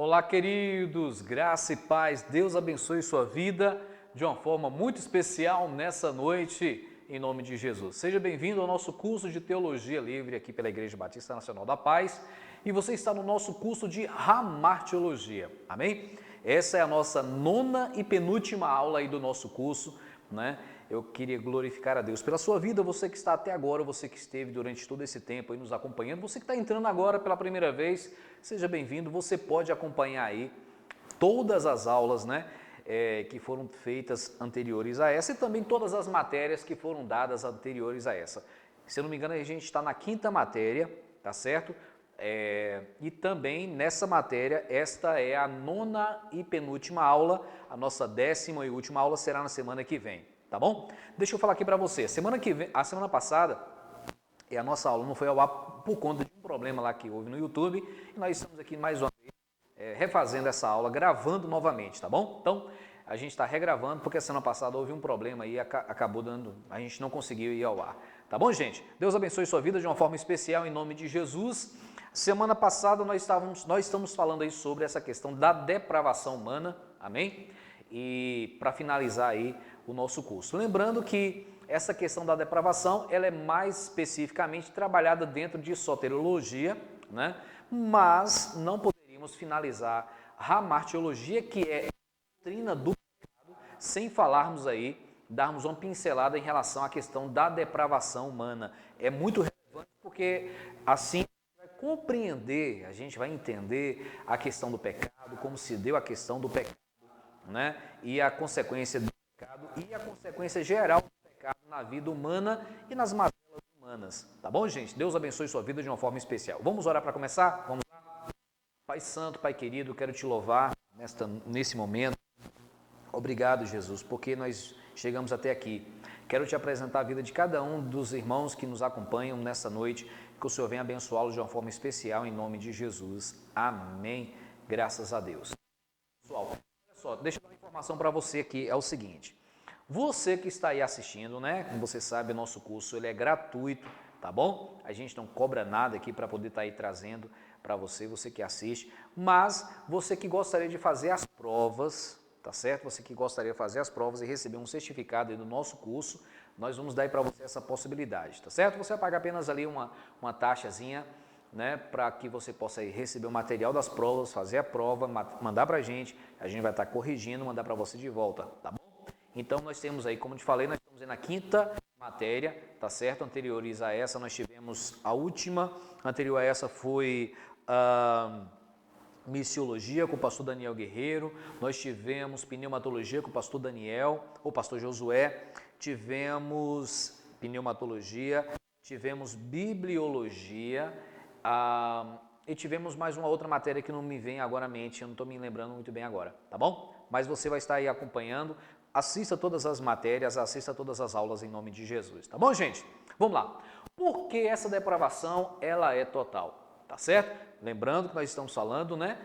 Olá, queridos, graça e paz, Deus abençoe sua vida de uma forma muito especial nessa noite, em nome de Jesus. Seja bem-vindo ao nosso curso de Teologia Livre aqui pela Igreja Batista Nacional da Paz e você está no nosso curso de Hamartiologia, amém? Essa é a nossa nona e penúltima aula aí do nosso curso, né? Eu queria glorificar a Deus pela sua vida, você que está até agora, você que esteve durante todo esse tempo aí nos acompanhando, você que está entrando agora pela primeira vez, seja bem-vindo, você pode acompanhar aí todas as aulas, né, que foram feitas anteriores a essa e também todas as matérias que foram dadas anteriores a essa. Se eu não me engano, a gente está na quinta matéria, tá certo? E também nessa matéria, esta é a nona e penúltima aula, a nossa 10ª e última aula será na semana que vem, tá bom? Deixa eu falar aqui para você, a semana passada, a nossa aula não foi ao ar por conta de um problema lá que houve no YouTube, e nós estamos aqui mais uma vez refazendo essa aula, gravando novamente, tá bom? Então, a gente está regravando porque a semana passada houve um problema aí, acabou a gente não conseguiu ir ao ar, tá bom, gente? Deus abençoe sua vida de uma forma especial em nome de Jesus. Semana passada nós estamos falando aí sobre essa questão da depravação humana, amém? E para finalizar aí o nosso curso. Lembrando que essa questão da depravação, ela é mais especificamente trabalhada dentro de soteriologia, né? Mas não poderíamos finalizar a hamartiologia, que é a doutrina do pecado, sem falarmos aí, darmos uma pincelada em relação à questão da depravação humana. É muito relevante porque assim compreender, a gente vai entender a questão do pecado, como se deu a questão do pecado, né? E a consequência do pecado e a consequência geral do pecado na vida humana e nas mazelas humanas. Tá bom, gente? Deus abençoe sua vida de uma forma especial. Vamos orar para começar? Vamos lá? Pai Santo, Pai querido, quero te louvar nesse momento. Obrigado, Jesus, porque nós chegamos até aqui. Quero te apresentar a vida de cada um dos irmãos que nos acompanham nessa noite, que o Senhor venha abençoá-los de uma forma especial, em nome de Jesus. Amém. Graças a Deus. Pessoal, olha só, deixa eu dar uma informação para você aqui, é o seguinte. Você que está aí assistindo, né? Como você sabe, o nosso curso ele é gratuito, tá bom? A gente não cobra nada aqui para poder estar aí trazendo para você, você que assiste, mas você que gostaria de fazer as provas, tá certo? Você que gostaria de fazer as provas e receber um certificado aí do nosso curso, nós vamos dar aí para você essa possibilidade, tá certo? Você vai pagar apenas ali uma taxazinha, né, para que você possa aí receber o material das provas, fazer a prova, mandar para a gente vai estar corrigindo, mandar para você de volta, tá bom? Então nós temos aí, como te falei, nós estamos aí na quinta matéria, tá certo? Anteriores a essa nós tivemos a última, anterior a essa foi missiologia com o pastor Daniel Guerreiro, nós tivemos pneumatologia com o pastor Daniel, ou pastor Josué, tivemos pneumatologia, tivemos bibliologia, e tivemos mais uma outra matéria que não me vem agora à mente, eu não estou me lembrando muito bem agora, tá bom? Mas você vai estar aí acompanhando, assista todas as matérias, assista todas as aulas em nome de Jesus, tá bom, gente? Vamos lá. Por que essa depravação, ela é total, tá certo? Lembrando que nós estamos falando, né,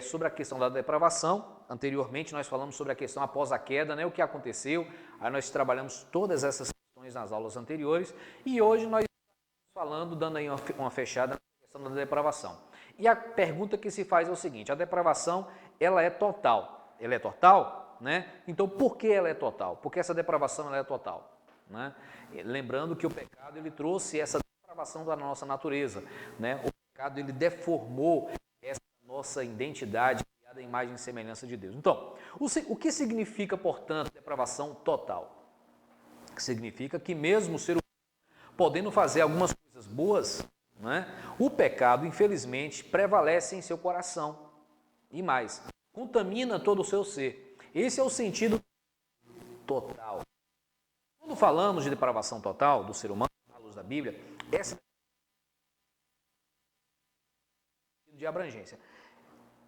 sobre a questão da depravação. Anteriormente nós falamos sobre a questão após a queda, né, o que aconteceu, aí nós trabalhamos todas essas questões nas aulas anteriores, e hoje nós estamos falando, dando aí uma fechada na questão da depravação. E a pergunta que se faz é o seguinte, a depravação, ela é total, né? Então, por que ela é total? Porque essa depravação ela é total, né? Lembrando que o pecado ele trouxe essa depravação da nossa natureza, né? O pecado ele deformou essa nossa identidade criada à imagem e semelhança de Deus. Então, o que significa, portanto, depravação total? Significa que mesmo o ser humano podendo fazer algumas coisas boas, né? O pecado, infelizmente, prevalece em seu coração e mais, contamina todo o seu ser. Esse é o sentido total. Quando falamos de depravação total do ser humano, à luz da Bíblia, essa é de abrangência.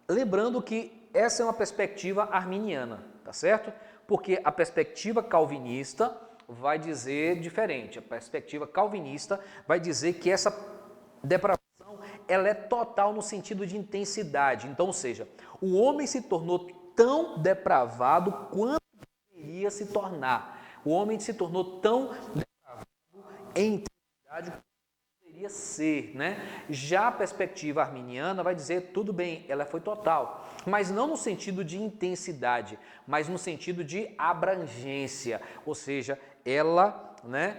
Lembrando que essa é uma perspectiva arminiana, tá certo? Porque a perspectiva calvinista vai dizer diferente. A perspectiva calvinista vai dizer que essa depravação ela é total no sentido de intensidade. Então, ou seja, o homem se tornou tão depravado quanto deveria se tornar. O homem se tornou tão depravado em intensidade quanto deveria deveria ser, né? Já a perspectiva arminiana vai dizer, tudo bem, ela foi total, mas não no sentido de intensidade, mas no sentido de abrangência, ou seja, ela, né,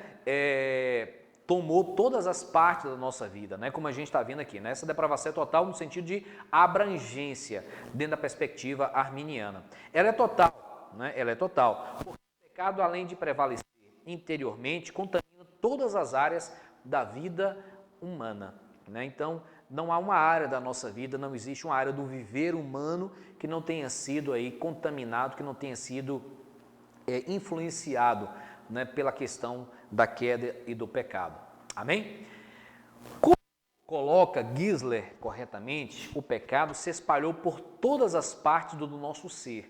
tomou todas as partes da nossa vida, né? Como a gente está vendo aqui, né? Essa depravação é total no sentido de abrangência, dentro da perspectiva arminiana. Ela é total, né? Ela é total, porque o pecado, além de prevalecer interiormente, contamina todas as áreas da vida humana, né? Então, não há uma área da nossa vida, não existe uma área do viver humano que não tenha sido aí contaminado, que não tenha sido influenciado, né, pela questão da queda e do pecado. Amém? Como coloca Gisler corretamente, o pecado se espalhou por todas as partes do nosso ser,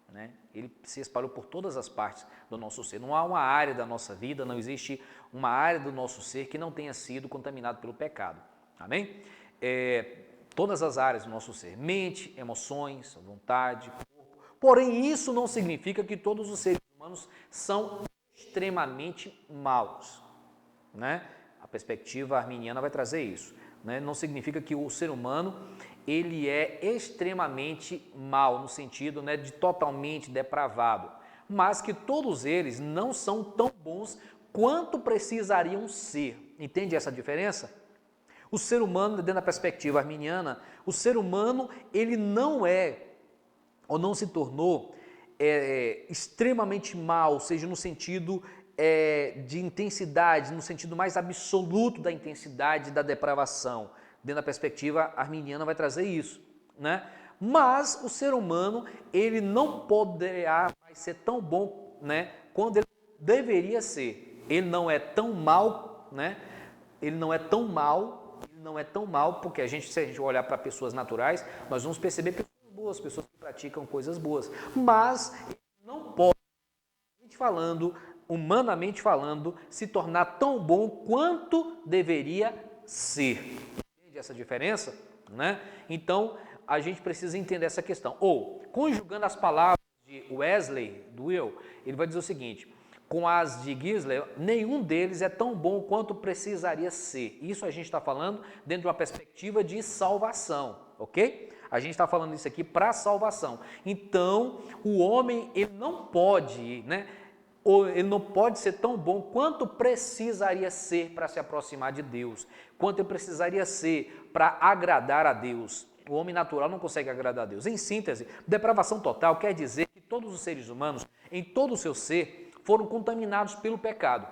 né? Ele se espalhou por todas as partes do nosso ser. Não há uma área da nossa vida, não existe uma área do nosso ser que não tenha sido contaminado pelo pecado. Amém? Todas as áreas do nosso ser, mente, emoções, vontade, corpo. Porém, isso não significa que todos os seres humanos são extremamente maus, né? A perspectiva arminiana vai trazer isso, né? Não significa que o ser humano ele é extremamente mau no sentido, né, de totalmente depravado, mas que todos eles não são tão bons quanto precisariam ser. Entende essa diferença? O ser humano, dentro da perspectiva arminiana, o ser humano ele não é ou não se tornou extremamente mal, seja no sentido de intensidade, no sentido mais absoluto da intensidade da depravação. Dentro da perspectiva arminiana vai trazer isso, né? Mas o ser humano, ele não poderá mais ser tão bom, né, quando ele deveria ser. Ele não é tão mal, né? Ele não é tão mal, porque se a gente olhar para pessoas naturais, nós vamos perceber pessoas boas, pessoas que praticam coisas boas, mas ele não pode, humanamente falando, se tornar tão bom quanto deveria ser. Entende essa diferença? Né? Então, a gente precisa entender essa questão. Ou, conjugando as palavras de Wesley, do Will, ele vai dizer o seguinte: com as de Gisler, nenhum deles é tão bom quanto precisaria ser. Isso a gente está falando dentro de uma perspectiva de salvação, ok? A gente está falando isso aqui para salvação. Então, o homem, ele não pode, né? Ele não pode ser tão bom quanto precisaria ser para se aproximar de Deus, quanto ele precisaria ser para agradar a Deus. O homem natural não consegue agradar a Deus. Em síntese, depravação total quer dizer que todos os seres humanos, em todo o seu ser, foram contaminados pelo pecado.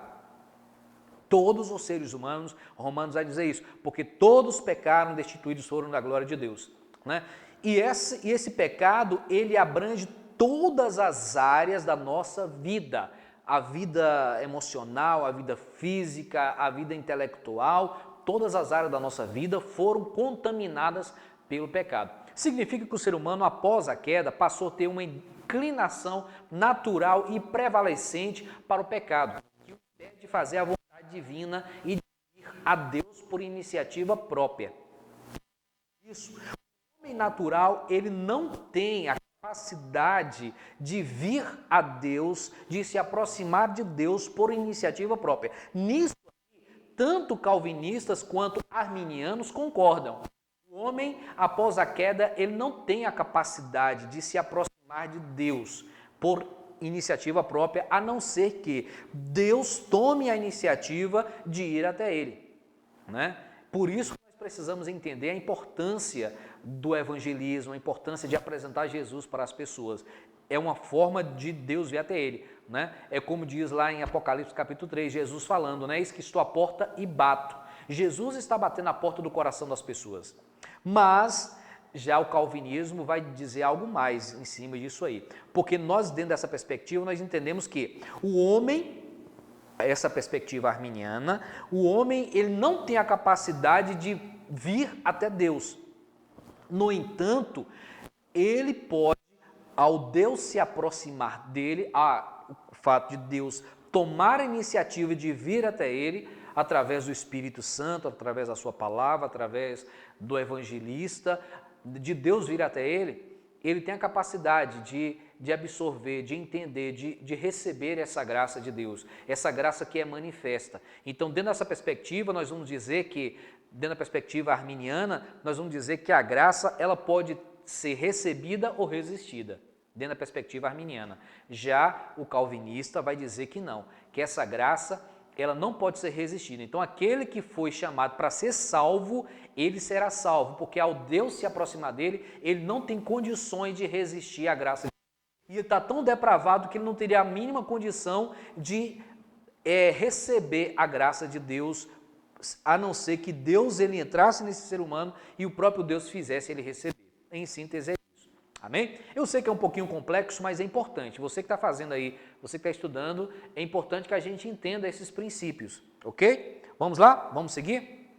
Todos os seres humanos, Romanos vai dizer isso, porque todos pecaram, destituídos foram da glória de Deus, né? E esse pecado, ele abrange todas as áreas da nossa vida, a vida emocional, a vida física, a vida intelectual, todas as áreas da nossa vida foram contaminadas pelo pecado. Significa que o ser humano, após a queda, passou a ter uma inclinação natural e prevalecente para o pecado, que o impede de fazer a vontade divina e de ir a Deus por iniciativa própria. Isso. O homem natural, ele não tem a capacidade de vir a Deus, de se aproximar de Deus por iniciativa própria. Nisso, tanto calvinistas quanto arminianos concordam. O homem, após a queda, ele não tem a capacidade de se aproximar de Deus por iniciativa própria, a não ser que Deus tome a iniciativa de ir até ele, né? Por isso que nós precisamos entender a importância do evangelismo, a importância de apresentar Jesus para as pessoas. É uma forma de Deus vir até ele, né? É como diz lá em Apocalipse capítulo 3, Jesus falando, né? Eis que estou à porta e bato. Jesus está batendo na porta do coração das pessoas. Mas já o calvinismo vai dizer algo mais em cima disso aí. Porque nós, dentro dessa perspectiva, nós entendemos que o homem, essa perspectiva arminiana, o homem ele não tem a capacidade de vir até Deus. No entanto, ele pode, ao Deus se aproximar dele, o fato de Deus tomar a iniciativa de vir até ele, através do Espírito Santo, através da sua palavra, através do evangelista, de Deus vir até ele, ele tem a capacidade de absorver, de entender, de receber essa graça de Deus, essa graça que é manifesta. Então, dentro dessa perspectiva, nós vamos dizer que, dentro da perspectiva arminiana, nós vamos dizer que a graça ela pode ser recebida ou resistida, dentro da perspectiva arminiana. Já o calvinista vai dizer que não, que essa graça ela não pode ser resistida. Então, aquele que foi chamado para ser salvo, ele será salvo, porque ao Deus se aproximar dele, ele não tem condições de resistir à graça de Deus. E ele está tão depravado que ele não teria a mínima condição de receber a graça de Deus, a não ser que Deus ele entrasse nesse ser humano e o próprio Deus fizesse ele receber. Em síntese, é isso. Amém? Eu sei que é um pouquinho complexo, mas é importante. Você que está fazendo aí, você que está estudando, é importante que a gente entenda esses princípios, ok? Vamos lá? Vamos seguir?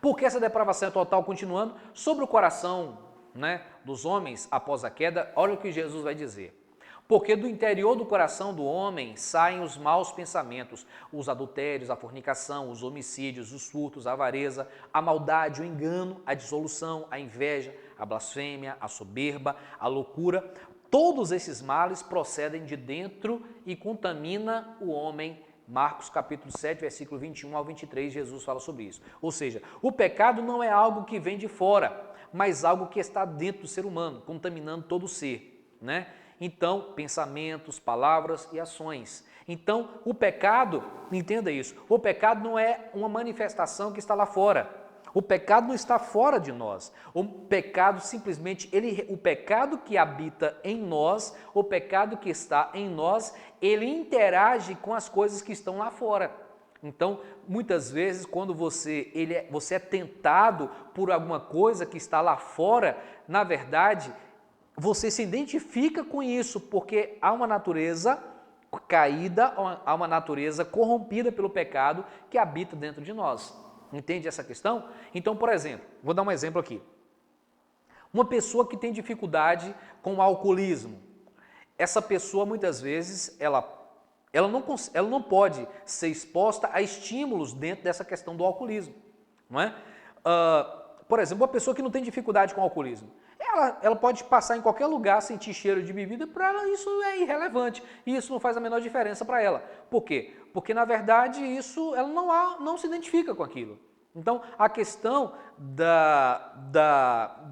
Porque essa depravação é total, continuando, sobre o coração, né, dos homens após a queda, olha o que Jesus vai dizer. Porque do interior do coração do homem saem os maus pensamentos, os adultérios, a fornicação, os homicídios, os furtos, a avareza, a maldade, o engano, a dissolução, a inveja, a blasfêmia, a soberba, a loucura. Todos esses males procedem de dentro e contamina o homem. Marcos capítulo 7, versículo 21 ao 23, Jesus fala sobre isso. Ou seja, o pecado não é algo que vem de fora, mas algo que está dentro do ser humano, contaminando todo o ser, né? Então, pensamentos, palavras e ações. Então, o pecado, entenda isso, o pecado não é uma manifestação que está lá fora. O pecado não está fora de nós. O pecado simplesmente, o pecado que habita em nós, o pecado que está em nós, ele interage com as coisas que estão lá fora. Então, muitas vezes, quando você é tentado por alguma coisa que está lá fora, na verdade, você se identifica com isso, porque há uma natureza caída, há uma natureza corrompida pelo pecado que habita dentro de nós. Entende essa questão? Então, por exemplo, vou dar um exemplo aqui. Uma pessoa que tem dificuldade com o alcoolismo, essa pessoa muitas vezes, ela não pode ser exposta a estímulos dentro dessa questão do alcoolismo, não é? Por exemplo, uma pessoa que não tem dificuldade com o alcoolismo, ela pode passar em qualquer lugar, sentir cheiro de bebida, para ela isso é irrelevante, e isso não faz a menor diferença para ela. Por quê? Porque, na verdade, ela não se identifica com aquilo. Então, a questão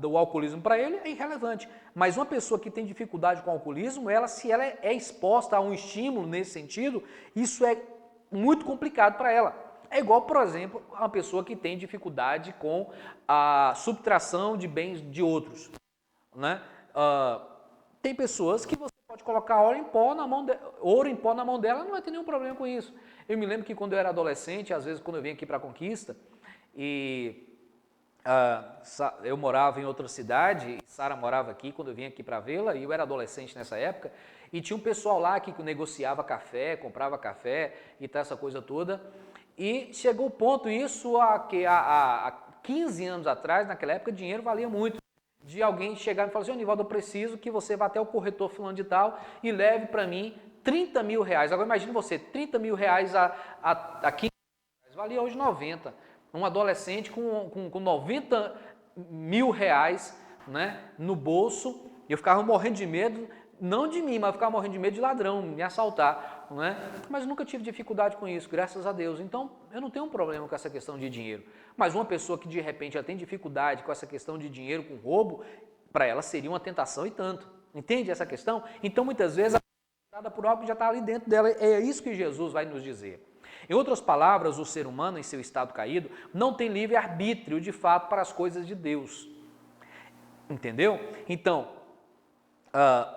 do alcoolismo para ele é irrelevante. Mas uma pessoa que tem dificuldade com o alcoolismo, se ela é exposta a um estímulo nesse sentido, isso é muito complicado para ela. É igual, por exemplo, uma pessoa que tem dificuldade com a subtração de bens de outros, né? Tem pessoas que você pode colocar ouro em pó na mão dela, não vai ter nenhum problema com isso. Eu me lembro que quando eu era adolescente, às vezes quando eu vinha aqui para a Conquista, eu morava em outra cidade, Sara morava aqui quando eu vinha aqui para vê-la, e eu era adolescente nessa época, e tinha um pessoal lá que negociava café, comprava café e tal, essa coisa toda. E chegou o ponto, isso há 15 anos atrás, naquela época, dinheiro valia muito. De alguém chegar e falar assim: Nivaldo, eu preciso que você vá até o corretor fulano de tal e leve para mim 30 mil reais. Agora imagine você, 30 mil reais há 15 anos, valia hoje 90. Um adolescente com 90 mil reais, né, no bolso, eu ficava morrendo de medo, não de mim, mas eu ficava morrendo de medo de ladrão, me assaltar, né? Mas nunca tive dificuldade com isso, graças a Deus. Então, eu não tenho um problema com essa questão de dinheiro. Mas uma pessoa que de repente já tem dificuldade com essa questão de dinheiro, com roubo, para ela seria uma tentação e tanto. Entende essa questão? Então, muitas vezes, ela é tentada por algo que já está ali dentro dela. É isso que Jesus vai nos dizer. Em outras palavras, o ser humano, em seu estado caído, não tem livre-arbítrio, de fato, para as coisas de Deus. Entendeu? Então,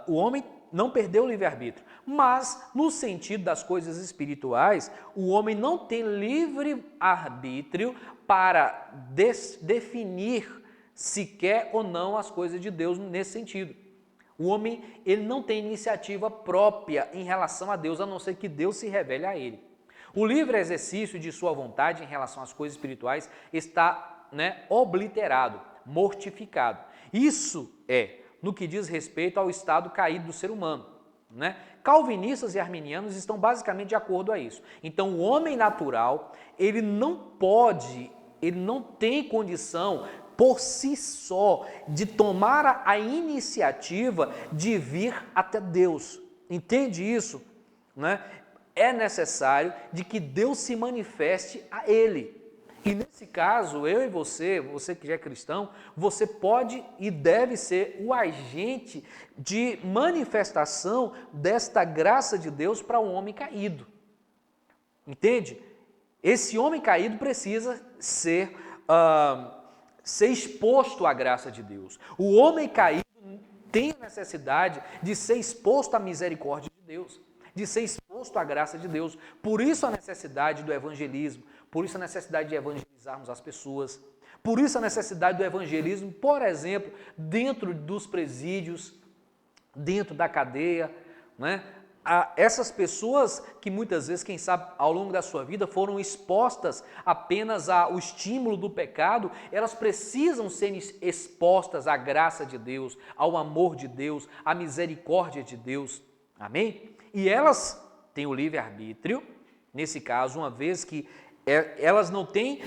o homem não perdeu o livre-arbítrio, mas no sentido das coisas espirituais, o homem não tem livre-arbítrio para definir se quer ou não as coisas de Deus nesse sentido. O homem, ele não tem iniciativa própria em relação a Deus, a não ser que Deus se revele a ele. O livre exercício de sua vontade em relação às coisas espirituais está, obliterado, mortificado. Isso é no que diz respeito ao estado caído do ser humano, né? Calvinistas e arminianos estão basicamente de acordo a isso. Então, o homem natural, ele não tem condição por si só, de tomar a iniciativa de vir até Deus. Entende isso? Né? É necessário de que Deus se manifeste a ele. E nesse caso, eu e você que já é cristão, você pode e deve ser o agente de manifestação desta graça de Deus para um homem caído. Entende? Esse homem caído precisa ser exposto à graça de Deus. O homem caído tem a necessidade de ser exposto à misericórdia de Deus, de ser exposto à graça de Deus. Por isso a necessidade do evangelismo, por isso a necessidade de evangelizarmos as pessoas, por isso a necessidade do evangelismo, por exemplo, dentro dos presídios, dentro da cadeia, né? Essas pessoas que muitas vezes, quem sabe, ao longo da sua vida foram expostas apenas ao estímulo do pecado, elas precisam ser expostas à graça de Deus, ao amor de Deus, à misericórdia de Deus. Amém? E elas têm o livre-arbítrio, nesse caso, uma vez que elas não têm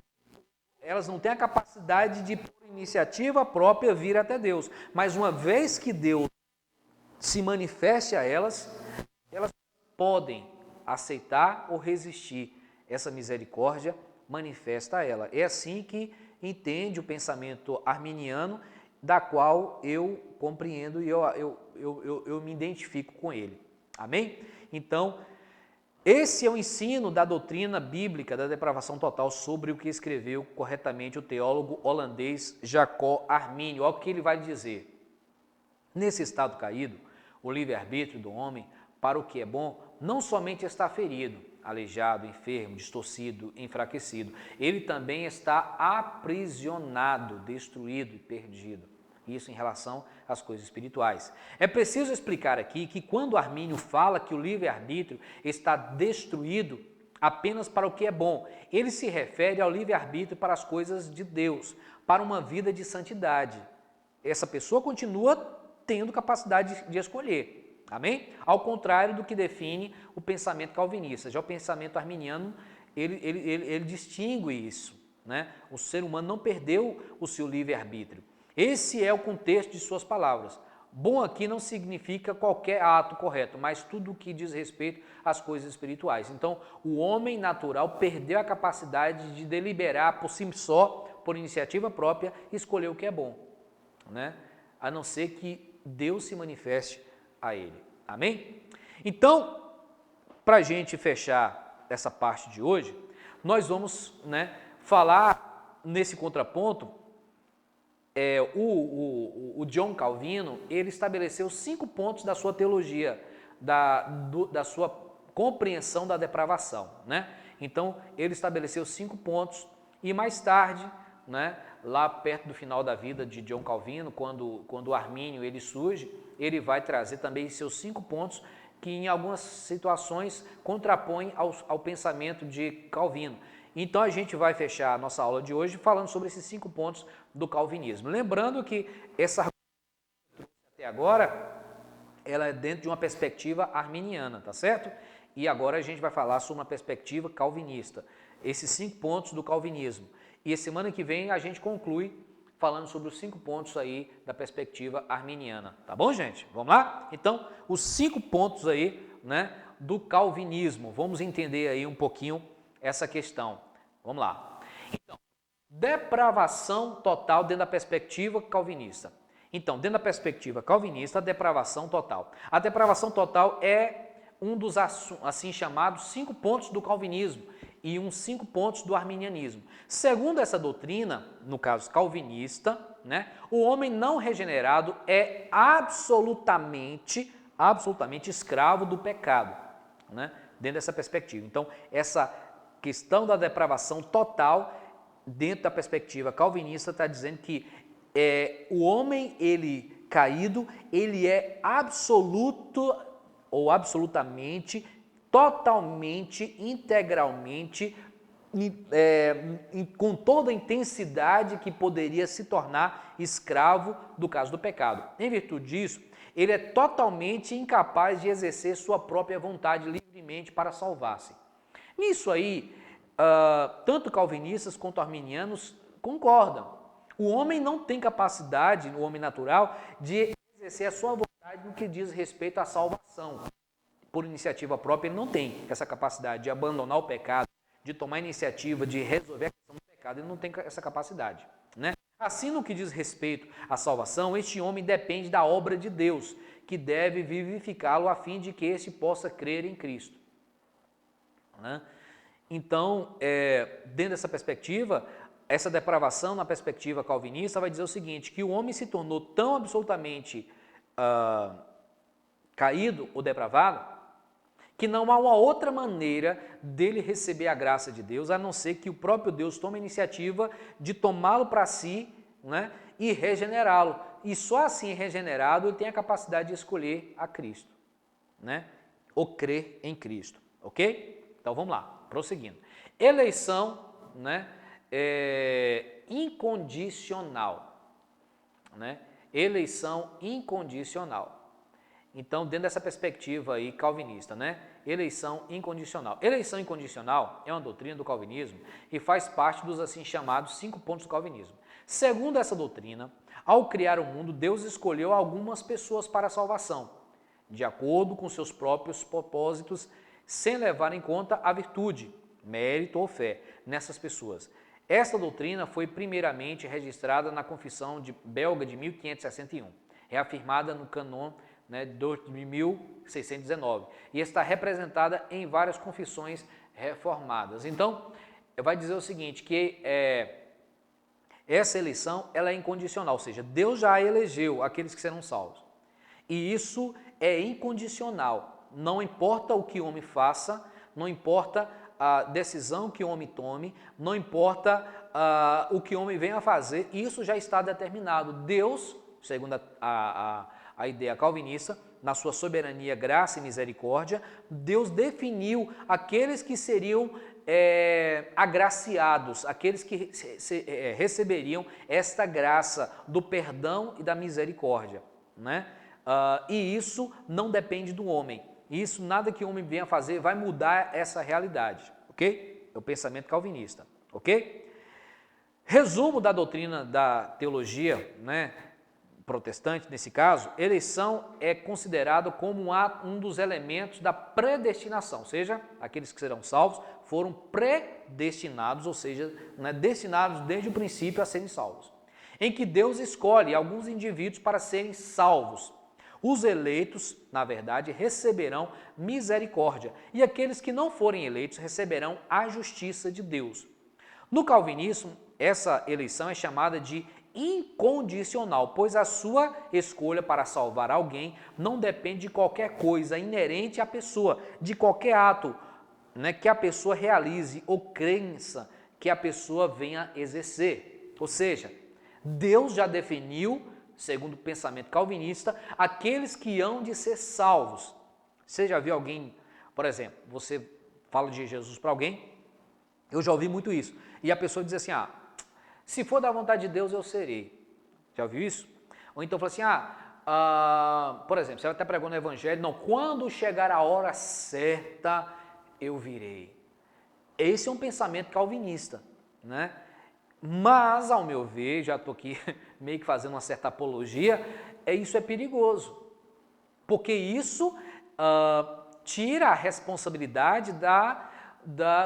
a capacidade de, por iniciativa própria, vir até Deus. Mas uma vez que Deus se manifeste a elas podem aceitar ou resistir essa misericórdia manifesta a ela. É assim que entende o pensamento arminiano, da qual eu compreendo e eu me identifico com ele. Amém? Então, esse é o ensino da doutrina bíblica da depravação total, sobre o que escreveu corretamente o teólogo holandês Jacob Arminio. Olha o que ele vai dizer. Nesse estado caído, o livre-arbítrio do homem, para o que é bom, não somente está ferido, aleijado, enfermo, distorcido, enfraquecido, ele também está aprisionado, destruído e perdido. Isso em relação às coisas espirituais. É preciso explicar aqui que quando Armínio fala que o livre-arbítrio está destruído apenas para o que é bom, ele se refere ao livre-arbítrio para as coisas de Deus, para uma vida de santidade. Essa pessoa continua tendo capacidade de escolher. Amém? Ao contrário do que define o pensamento calvinista. Já o pensamento arminiano, ele distingue isso. Né? O ser humano não perdeu o seu livre-arbítrio. Esse é o contexto de suas palavras. Bom aqui não significa qualquer ato correto, mas tudo o que diz respeito às coisas espirituais. Então, o homem natural perdeu a capacidade de deliberar por si só, por iniciativa própria, escolher o que é bom. Né? A não ser que Deus se manifeste a ele. Amém? Então, para a gente fechar essa parte de hoje, nós vamos falar nesse contraponto. O John Calvino, ele estabeleceu 5 pontos da sua teologia, da sua compreensão da depravação. Né? Então, ele estabeleceu 5 pontos e mais tarde, lá perto do final da vida de John Calvino, quando o Armínio ele surge, ele vai trazer também seus 5 pontos que em algumas situações contrapõem ao pensamento de Calvino. Então a gente vai fechar a nossa aula de hoje falando sobre esses 5 pontos do calvinismo. Lembrando que essa até agora, ela é dentro de uma perspectiva arminiana, tá certo? E agora a gente vai falar sobre uma perspectiva calvinista. Esses 5 pontos do calvinismo. E semana que vem a gente conclui falando sobre os 5 pontos aí da perspectiva arminiana. Tá bom, gente? Vamos lá? Então, os 5 pontos aí, do calvinismo. Vamos entender aí um pouquinho essa questão. Vamos lá. Então, depravação total dentro da perspectiva calvinista. Então, dentro da perspectiva calvinista, a depravação total. A depravação total é um dos assim chamados 5 pontos do calvinismo e uns 5 pontos do arminianismo. Segundo essa doutrina, no caso calvinista, o homem não regenerado é absolutamente escravo do pecado, dentro dessa perspectiva. Então, essa questão da depravação total, dentro da perspectiva calvinista, está dizendo que o homem, ele caído, ele é absoluto ou absolutamente, totalmente, integralmente, com toda a intensidade que poderia se tornar escravo do caso do pecado. Em virtude disso, ele é totalmente incapaz de exercer sua própria vontade livremente para salvar-se. Nisso aí, tanto calvinistas quanto arminianos concordam. O homem não tem capacidade, o homem natural, de exercer a sua vontade no que diz respeito à salvação. Por iniciativa própria, ele não tem essa capacidade de abandonar o pecado, de tomar iniciativa, de resolver a questão do pecado. Ele não tem essa capacidade, né? Assim, no que diz respeito à salvação, este homem depende da obra de Deus, que deve vivificá-lo a fim de que este possa crer em Cristo, né? Então, dentro dessa perspectiva, essa depravação na perspectiva calvinista vai dizer o seguinte, que o homem se tornou tão absolutamente caído ou depravado, que não há uma outra maneira dele receber a graça de Deus, a não ser que o próprio Deus tome a iniciativa de tomá-lo para si, né, e regenerá-lo. E só assim regenerado ele tem a capacidade de escolher a Cristo, né, ou crer em Cristo, ok? Então vamos lá, prosseguindo. Eleição, né, incondicional, né? Eleição incondicional. Então, dentro dessa perspectiva aí calvinista, né? Eleição incondicional. Eleição incondicional é uma doutrina do calvinismo e faz parte dos assim chamados 5 pontos do calvinismo. Segundo essa doutrina, ao criar o mundo, Deus escolheu algumas pessoas para a salvação, de acordo com seus próprios propósitos, sem levar em conta a virtude, mérito ou fé nessas pessoas. Esta doutrina foi primeiramente registrada na Confissão Belga de 1561, reafirmada no Cânon, né, de 1619, e está representada em várias confissões reformadas. Então, vai dizer o seguinte, que essa eleição ela é incondicional, ou seja, Deus já elegeu aqueles que serão salvos. E isso é incondicional, não importa o que o homem faça, não importa a decisão que o homem tome, não importa o que o homem venha a fazer, isso já está determinado. Deus, segundo a ideia calvinista, na sua soberania, graça e misericórdia, Deus definiu aqueles que seriam agraciados, aqueles que receberiam esta graça do perdão e da misericórdia, né? E isso não depende do homem. Isso, nada que o homem venha fazer vai mudar essa realidade, ok? É o pensamento calvinista, ok? Resumo da doutrina da teologia, né, protestante, nesse caso, eleição é considerado como um dos elementos da predestinação, ou seja, aqueles que serão salvos foram predestinados, ou seja, né, destinados desde o princípio a serem salvos, em que Deus escolhe alguns indivíduos para serem salvos. Os eleitos, na verdade, receberão misericórdia, e aqueles que não forem eleitos receberão a justiça de Deus. No calvinismo, essa eleição é chamada de incondicional, pois a sua escolha para salvar alguém não depende de qualquer coisa inerente à pessoa, de qualquer ato, né, que a pessoa realize ou crença que a pessoa venha exercer. Ou seja, Deus já definiu, segundo o pensamento calvinista, aqueles que hão de ser salvos. Você já viu alguém, por exemplo, você fala de Jesus para alguém, eu já ouvi muito isso, e a pessoa diz assim, se for da vontade de Deus, eu serei. Já ouviu isso? Ou então fala assim, por exemplo, você vai estar pregando o evangelho, não, quando chegar a hora certa, eu virei. Esse é um pensamento calvinista, né? Mas, ao meu ver, já estou aqui meio que fazendo uma certa apologia, isso é perigoso, porque isso tira a responsabilidade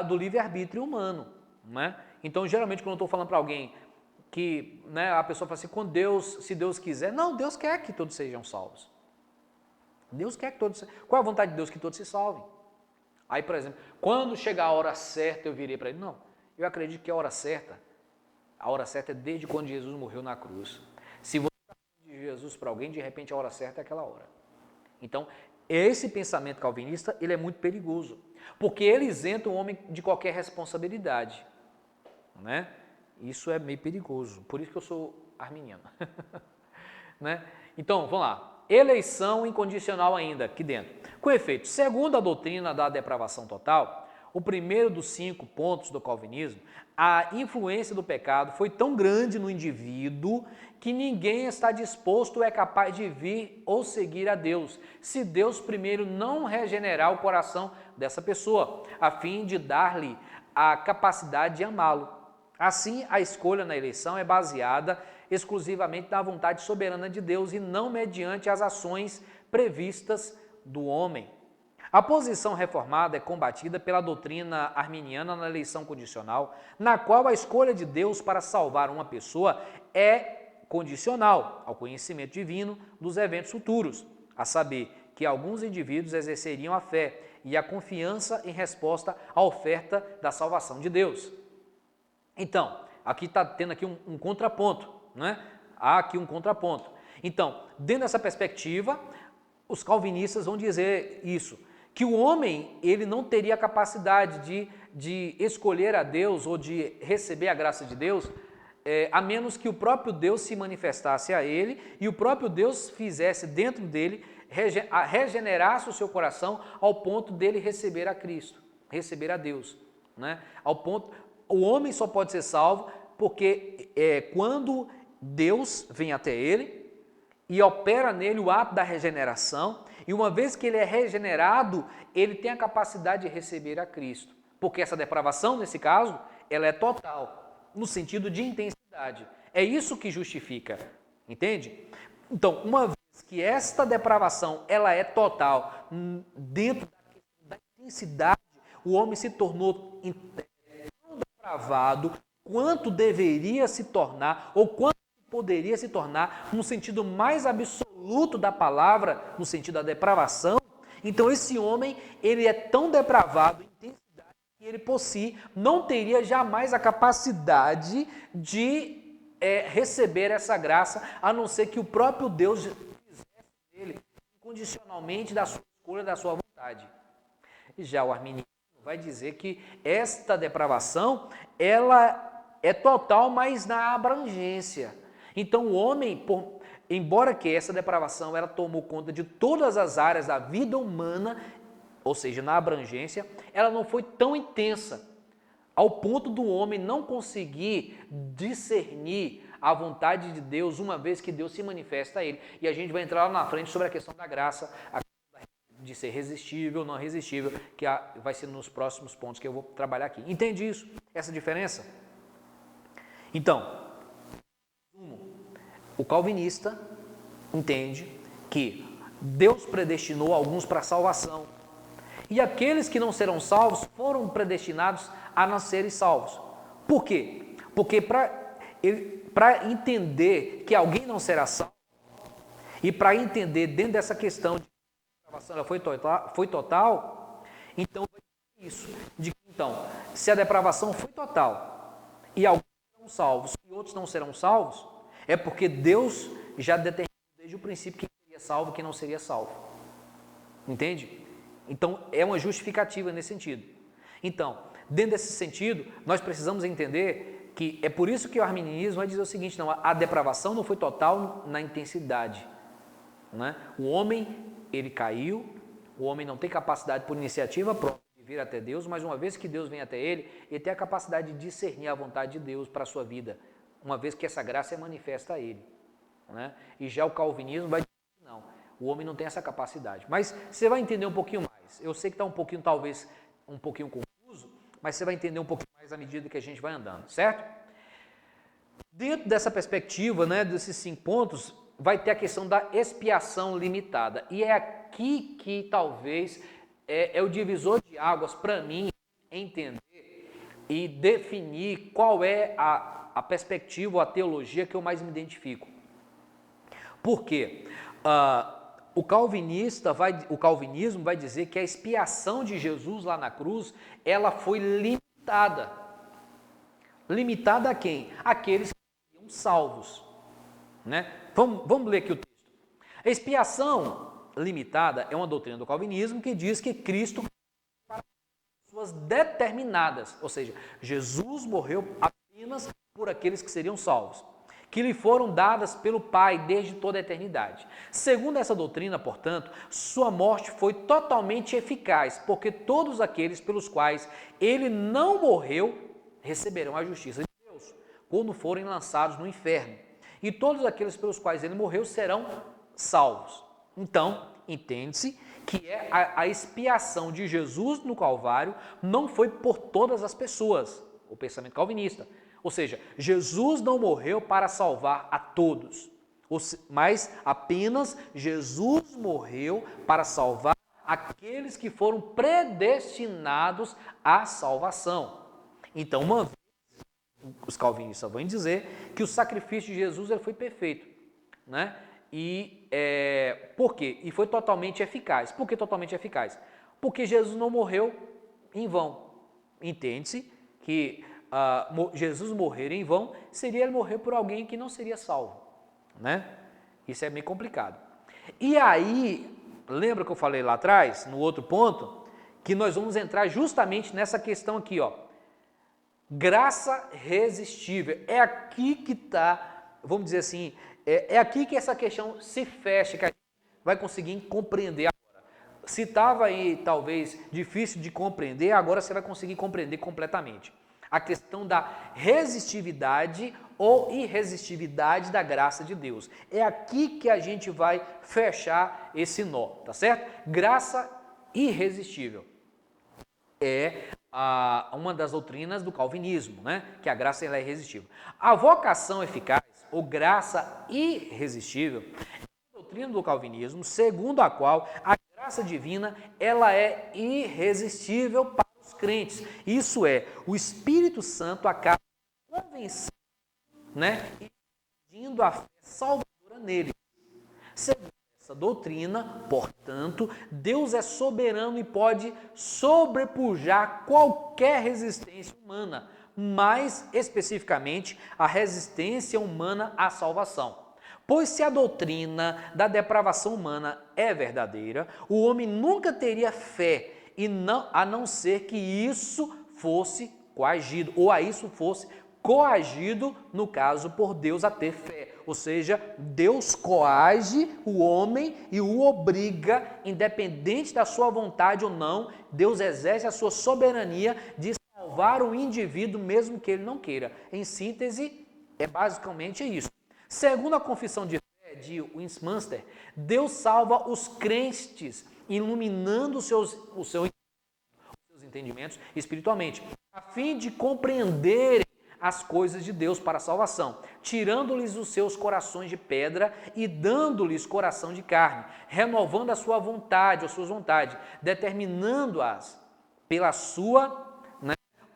do livre-arbítrio humano, né? Então, geralmente, quando eu estou falando para alguém que, né, a pessoa fala assim, com Deus, se Deus quiser, não, Deus quer que todos sejam salvos. Deus quer que todos. Qual é a vontade de Deus? Que todos se salvem. Aí, por exemplo, quando chegar a hora certa, eu virei para ele. Não, eu acredito que a hora certa é desde quando Jesus morreu na cruz. Se você está falando de Jesus para alguém, de repente a hora certa é aquela hora. Então, esse pensamento calvinista, ele é muito perigoso, porque ele isenta o homem de qualquer responsabilidade, né? Isso é meio perigoso, por isso que eu sou arminiano. Né? Então, vamos lá. Eleição incondicional ainda, aqui dentro. Com efeito, segundo a doutrina da depravação total, o primeiro dos 5 pontos do calvinismo, a influência do pecado foi tão grande no indivíduo que ninguém está disposto ou é capaz de vir ou seguir a Deus, se Deus primeiro não regenerar o coração dessa pessoa, a fim de dar-lhe a capacidade de amá-lo. Assim, a escolha na eleição é baseada exclusivamente na vontade soberana de Deus e não mediante as ações previstas do homem. A posição reformada é combatida pela doutrina arminiana na eleição condicional, na qual a escolha de Deus para salvar uma pessoa é condicional ao conhecimento divino dos eventos futuros, a saber, que alguns indivíduos exerceriam a fé e a confiança em resposta à oferta da salvação de Deus. Então, aqui está tendo aqui um contraponto, né? Há aqui um contraponto. Então, dentro dessa perspectiva, os calvinistas vão dizer isso, que o homem ele não teria a capacidade de escolher a Deus ou de receber a graça de Deus, a menos que o próprio Deus se manifestasse a ele e o próprio Deus fizesse dentro dele, regenerasse o seu coração ao ponto dele receber a Cristo, receber a Deus, né? Ao ponto, o homem só pode ser salvo porque quando Deus vem até ele e opera nele o ato da regeneração, e uma vez que ele é regenerado, ele tem a capacidade de receber a Cristo, porque essa depravação, nesse caso, ela é total, no sentido de intensidade. É isso que justifica, entende? Então, uma vez que esta depravação ela é total, dentro da intensidade, o homem se tornou tão depravado quanto deveria se tornar, ou quanto poderia se tornar, no sentido mais absoluto da palavra, no sentido da depravação. Então, esse homem, ele é tão depravado, que ele por si não teria jamais a capacidade de receber essa graça, a não ser que o próprio Deus fizesse dele incondicionalmente da sua escolha, da sua vontade. E já o arminiano vai dizer que esta depravação, ela é total, mas na abrangência. Então o homem, embora que essa depravação ela tomou conta de todas as áreas da vida humana, ou seja, na abrangência, ela não foi tão intensa, ao ponto do homem não conseguir discernir a vontade de Deus, uma vez que Deus se manifesta a ele. E a gente vai entrar lá na frente sobre a questão da graça, de ser resistível ou não resistível, que vai ser nos próximos pontos que eu vou trabalhar aqui. Entende isso? Essa diferença? Então, o calvinista entende que Deus predestinou alguns para a salvação, e aqueles que não serão salvos foram predestinados a não serem salvos. Por quê? Porque para entender que alguém não será salvo, e para entender dentro dessa questão de que a salvação ela foi total, então vai isso, de que então, se a depravação foi total, e alguns serão salvos e outros não serão salvos, é porque Deus já determinou desde o princípio quem seria salvo e quem não seria salvo. Entende? Então, é uma justificativa nesse sentido. Então, dentro desse sentido, nós precisamos entender que é por isso que o arminianismo vai dizer o seguinte, não, a depravação não foi total na intensidade, né? O homem, ele caiu, o homem não tem capacidade por iniciativa própria de vir até Deus, mas uma vez que Deus vem até ele tem a capacidade de discernir a vontade de Deus para a sua vida, uma vez que essa graça é manifesta a ele, né? E já o calvinismo vai dizer que não, o homem não tem essa capacidade. Mas você vai entender um pouquinho mais. Eu sei que está um pouquinho, talvez, um pouquinho confuso, mas você vai entender um pouquinho mais à medida que a gente vai andando, certo? Dentro dessa perspectiva, né, desses 5 pontos, vai ter a questão da expiação limitada. E é aqui que talvez é o divisor de águas para mim entender e definir qual é a perspectiva, a teologia que eu mais me identifico. Por quê? O calvinismo vai dizer que a expiação de Jesus lá na cruz, ela foi limitada. Limitada a quem? Aqueles que seriam salvos, né? Vamos ler aqui o texto. A expiação limitada é uma doutrina do calvinismo que diz que Cristo para pessoas determinadas, ou seja, Jesus morreu apenas por aqueles que seriam salvos, que lhe foram dadas pelo Pai desde toda a eternidade. Segundo essa doutrina, portanto, sua morte foi totalmente eficaz, porque todos aqueles pelos quais ele não morreu receberão a justiça de Deus, quando forem lançados no inferno. E todos aqueles pelos quais ele morreu serão salvos. Então, entende-se que a expiação de Jesus no Calvário não foi por todas as pessoas, o pensamento calvinista. Ou seja, Jesus não morreu para salvar a todos, mas apenas Jesus morreu para salvar aqueles que foram predestinados à salvação. Então, uma vez, os calvinistas vão dizer que o sacrifício de Jesus ele foi perfeito, né? E por quê? E foi totalmente eficaz. Por que totalmente eficaz? Porque Jesus não morreu em vão. Entende-se que Jesus morrer em vão seria ele morrer por alguém que não seria salvo, né? Isso é meio complicado. E aí, lembra que eu falei lá atrás, no outro ponto, que nós vamos entrar justamente nessa questão aqui, ó. Graça resistível. É aqui que está, vamos dizer assim, é aqui que essa questão se fecha, que a gente vai conseguir compreender agora. Se estava aí, talvez, difícil de compreender, agora você vai conseguir compreender completamente. A questão da resistividade ou irresistividade da graça de Deus. É aqui que a gente vai fechar esse nó, tá certo? Graça irresistível. É uma das doutrinas do calvinismo, né? Que a graça ela é irresistível. A vocação eficaz, ou graça irresistível, é a doutrina do calvinismo, segundo a qual a graça divina ela é irresistível para os crentes. Isso é, o Espírito Santo acaba convencendo, né? E pedindo a fé salvadora nele. Segundo essa doutrina, portanto, Deus é soberano e pode sobrepujar qualquer resistência humana, mais especificamente a resistência humana à salvação. Pois se a doutrina da depravação humana é verdadeira, o homem nunca teria fé a não ser que isso fosse coagido, ou a isso fosse coagido, no caso, por Deus a ter fé. Ou seja, Deus coage o homem e o obriga, independente da sua vontade ou não, Deus exerce a sua soberania de salvar o indivíduo mesmo que ele não queira. Em síntese, é basicamente isso. Segundo a confissão de fé de Westminster, Deus salva os crentes, iluminando os seus entendimentos espiritualmente, a fim de compreenderem as coisas de Deus para a salvação, tirando-lhes os seus corações de pedra e dando-lhes coração de carne, renovando a sua vontade, as suas vontades, determinando-as pela sua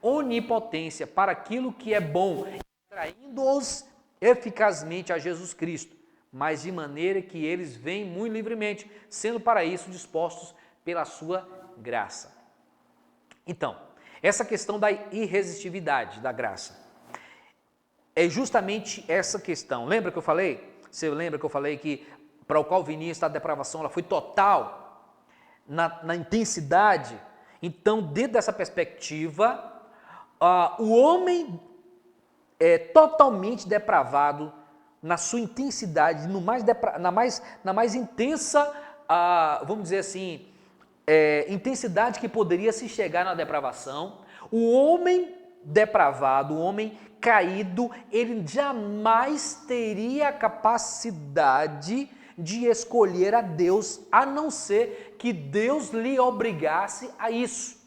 onipotência para aquilo que é bom, traindo-os eficazmente a Jesus Cristo, mas de maneira que eles vêm muito livremente, sendo para isso dispostos pela sua graça. Então, essa questão da irresistividade da graça é justamente essa questão. Lembra que eu falei? Você lembra que eu falei que para o calvinista a depravação ela foi total na intensidade? Então, dentro dessa perspectiva, o homem é totalmente depravado na sua intensidade, na mais intensa, vamos dizer assim, intensidade que poderia se chegar na depravação. O homem depravado, o homem caído, ele jamais teria a capacidade de escolher a Deus, a não ser que Deus lhe obrigasse a isso.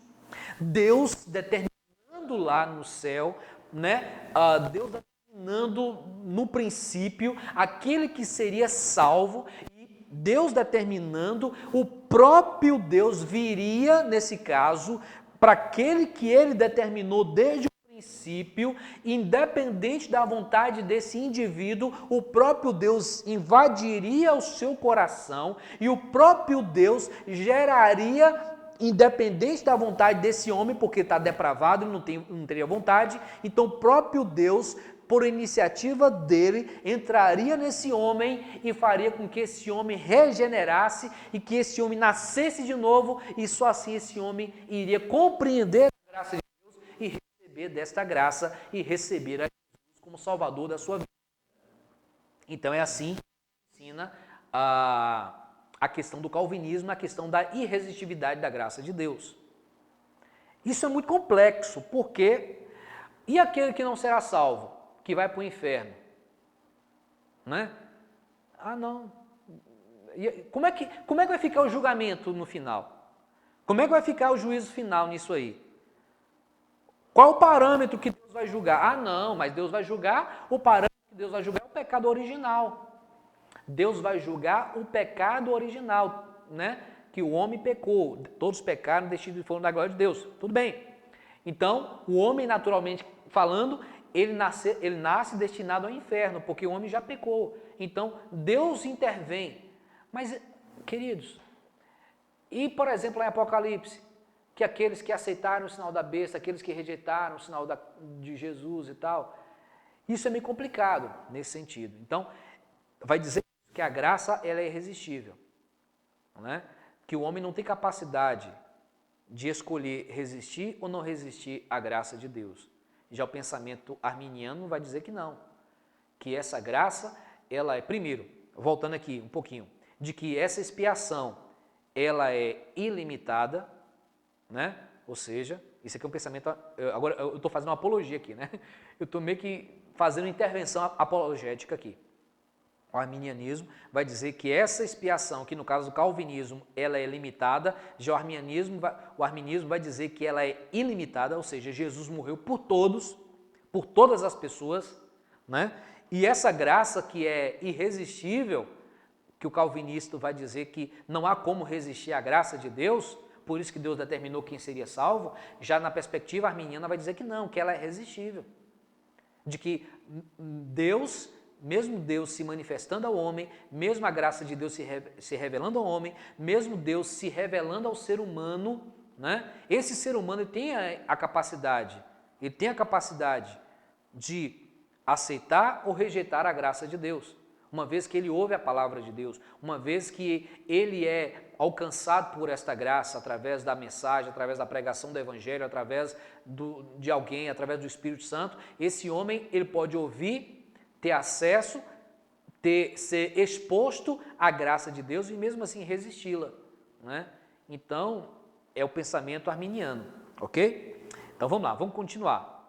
Deus determinando lá no céu, né? Deus determinando no princípio aquele que seria salvo, e Deus determinando, o próprio Deus viria, nesse caso, para aquele que ele determinou desde o princípio, independente da vontade desse indivíduo, o próprio Deus invadiria o seu coração e o próprio Deus geraria, independente da vontade desse homem, porque está depravado e não teria vontade, então o próprio Deus, por iniciativa dele, entraria nesse homem e faria com que esse homem regenerasse e que esse homem nascesse de novo, e só assim esse homem iria compreender a graça de Deus e receber desta graça e receber a Jesus como Salvador da sua vida. Então é assim que ensina a questão do calvinismo, a questão da irresistibilidade da graça de Deus. Isso é muito complexo, porque e aquele que não será salvo, que vai para o inferno? Né? Não. Como é que vai ficar o julgamento no final? Como é que vai ficar o juízo final nisso aí? Qual o parâmetro que Deus vai julgar? Ah, não, mas Deus vai julgar, o parâmetro que Deus vai julgar é o pecado original. Deus vai julgar o pecado original, né? Que o homem pecou. Todos pecaram, deixaram de fora da glória de Deus. Tudo bem. Então, o homem, naturalmente falando, ele nasce destinado ao inferno, porque o homem já pecou. Então, Deus intervém. Mas, queridos, e, por exemplo, em Apocalipse, que aqueles que aceitaram o sinal da besta, aqueles que rejeitaram o sinal de Jesus e tal, isso é meio complicado nesse sentido. Então, vai dizer que a graça ela é irresistível, né? Que o homem não tem capacidade de escolher resistir ou não resistir à graça de Deus. Já o pensamento arminiano vai dizer que não, que essa graça, ela é, primeiro, voltando aqui um pouquinho, de que essa expiação, ela é ilimitada, né? Ou seja, isso aqui é um pensamento, agora eu estou fazendo uma apologia aqui, né? Eu estou meio que fazendo intervenção apologética aqui. O arminianismo vai dizer que essa expiação, que no caso do calvinismo, ela é limitada, já o arminianismo vai dizer que ela é ilimitada, ou seja, Jesus morreu por todos, por todas as pessoas, né? E essa graça que é irresistível, que o calvinista vai dizer que não há como resistir à graça de Deus, por isso que Deus determinou quem seria salvo, já na perspectiva arminiana vai dizer que não, que ela é resistível. De que Deus, mesmo Deus se manifestando ao homem, mesmo a graça de Deus se revelando ao homem, mesmo Deus se revelando ao ser humano, né? Esse ser humano tem a capacidade, de aceitar ou rejeitar a graça de Deus. Uma vez que ele ouve a palavra de Deus, uma vez que ele é alcançado por esta graça através da mensagem, através da pregação do evangelho, através de alguém, através do Espírito Santo, esse homem ele pode ouvir, ter acesso, ser exposto à graça de Deus e mesmo assim resisti-la, né? Então, é o pensamento arminiano, ok? Então vamos lá, vamos continuar.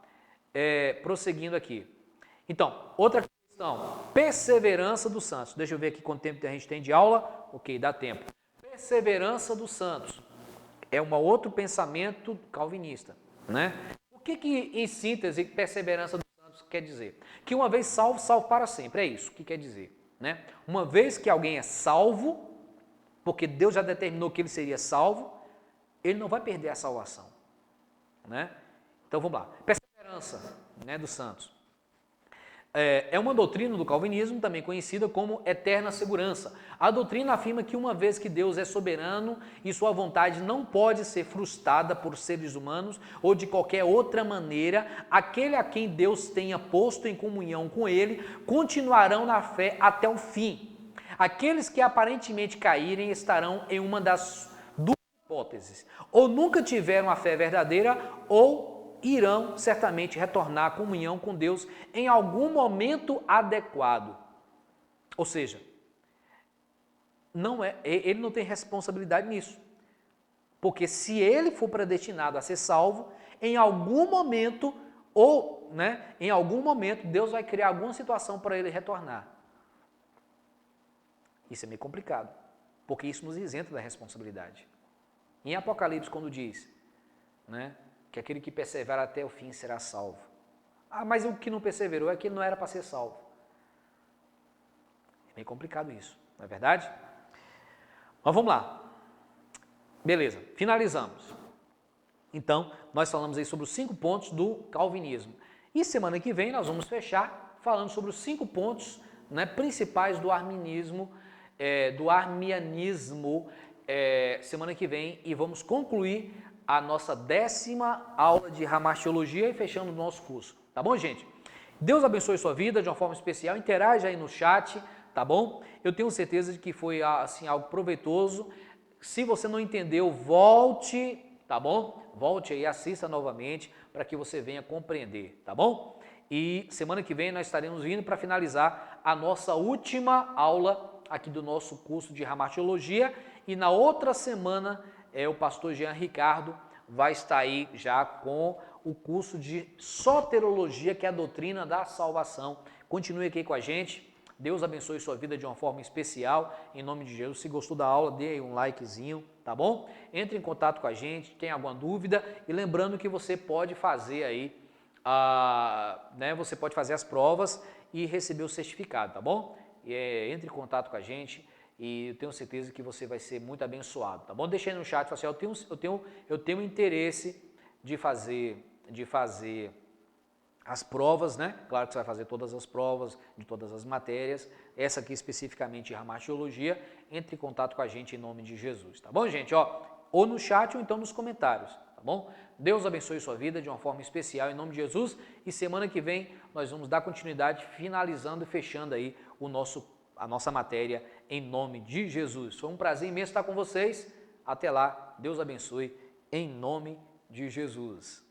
Prosseguindo aqui. Então, outra questão, perseverança dos santos. Deixa eu ver aqui quanto tempo a gente tem de aula. Ok, dá tempo. Perseverança dos santos é um outro pensamento calvinista, né? O que em síntese, perseverança dos santos quer dizer? Que uma vez salvo, salvo para sempre. É isso que quer dizer, né? Uma vez que alguém é salvo, porque Deus já determinou que ele seria salvo, ele não vai perder a salvação, né? Então vamos lá. Perseverança, né, dos santos. É uma doutrina do calvinismo também conhecida como eterna segurança. A doutrina afirma que uma vez que Deus é soberano e sua vontade não pode ser frustrada por seres humanos ou de qualquer outra maneira, aquele a quem Deus tenha posto em comunhão com ele continuarão na fé até o fim. Aqueles que aparentemente caírem estarão em uma das duas hipóteses: ou nunca tiveram a fé verdadeira ou irão certamente retornar à comunhão com Deus em algum momento adequado. Ou seja, ele não tem responsabilidade nisso. Porque se ele for predestinado a ser salvo, em algum momento, em algum momento, Deus vai criar alguma situação para ele retornar. Isso é meio complicado, porque isso nos isenta da responsabilidade. Em Apocalipse, quando diz, né, que aquele que persevera até o fim será salvo. Ah, mas o que não perseverou é que ele não era para ser salvo. É meio complicado isso, não é verdade? Mas vamos lá. Beleza, finalizamos. Então, nós falamos aí sobre os 5 pontos do calvinismo. E semana que vem nós vamos fechar falando sobre os 5 pontos, né, principais do arminianismo, semana que vem, e vamos concluir a nossa 10ª aula de Ramartiologia e fechando o nosso curso. Tá bom, gente? Deus abençoe sua vida de uma forma especial. Interaja aí no chat, tá bom? Eu tenho certeza de que foi assim, algo proveitoso. Se você não entendeu, volte, tá bom? Volte aí, assista novamente para que você venha compreender, tá bom? E semana que vem nós estaremos vindo para finalizar a nossa última aula aqui do nosso curso de Ramartiologia. E na outra semana, o pastor Jean Ricardo vai estar aí já com o curso de soterologia, que é a doutrina da salvação. Continue aqui com a gente. Deus abençoe sua vida de uma forma especial, em nome de Jesus. Se gostou da aula, dê aí um likezinho, tá bom? Entre em contato com a gente, tem alguma dúvida, e lembrando que você pode fazer aí, você pode fazer as provas e receber o certificado, tá bom? Entre em contato com a gente e eu tenho certeza que você vai ser muito abençoado, tá bom? Deixa aí no chat, fala assim, eu tenho interesse de fazer as provas, né? Claro que você vai fazer todas as provas de todas as matérias, essa aqui especificamente Ramartiologia. Entre em contato com a gente em nome de Jesus, tá bom, gente? Ou no chat ou então nos comentários, tá bom? Deus abençoe sua vida de uma forma especial em nome de Jesus e semana que vem nós vamos dar continuidade finalizando e fechando aí a nossa matéria em nome de Jesus. Foi um prazer imenso estar com vocês. Até lá, Deus abençoe em nome de Jesus.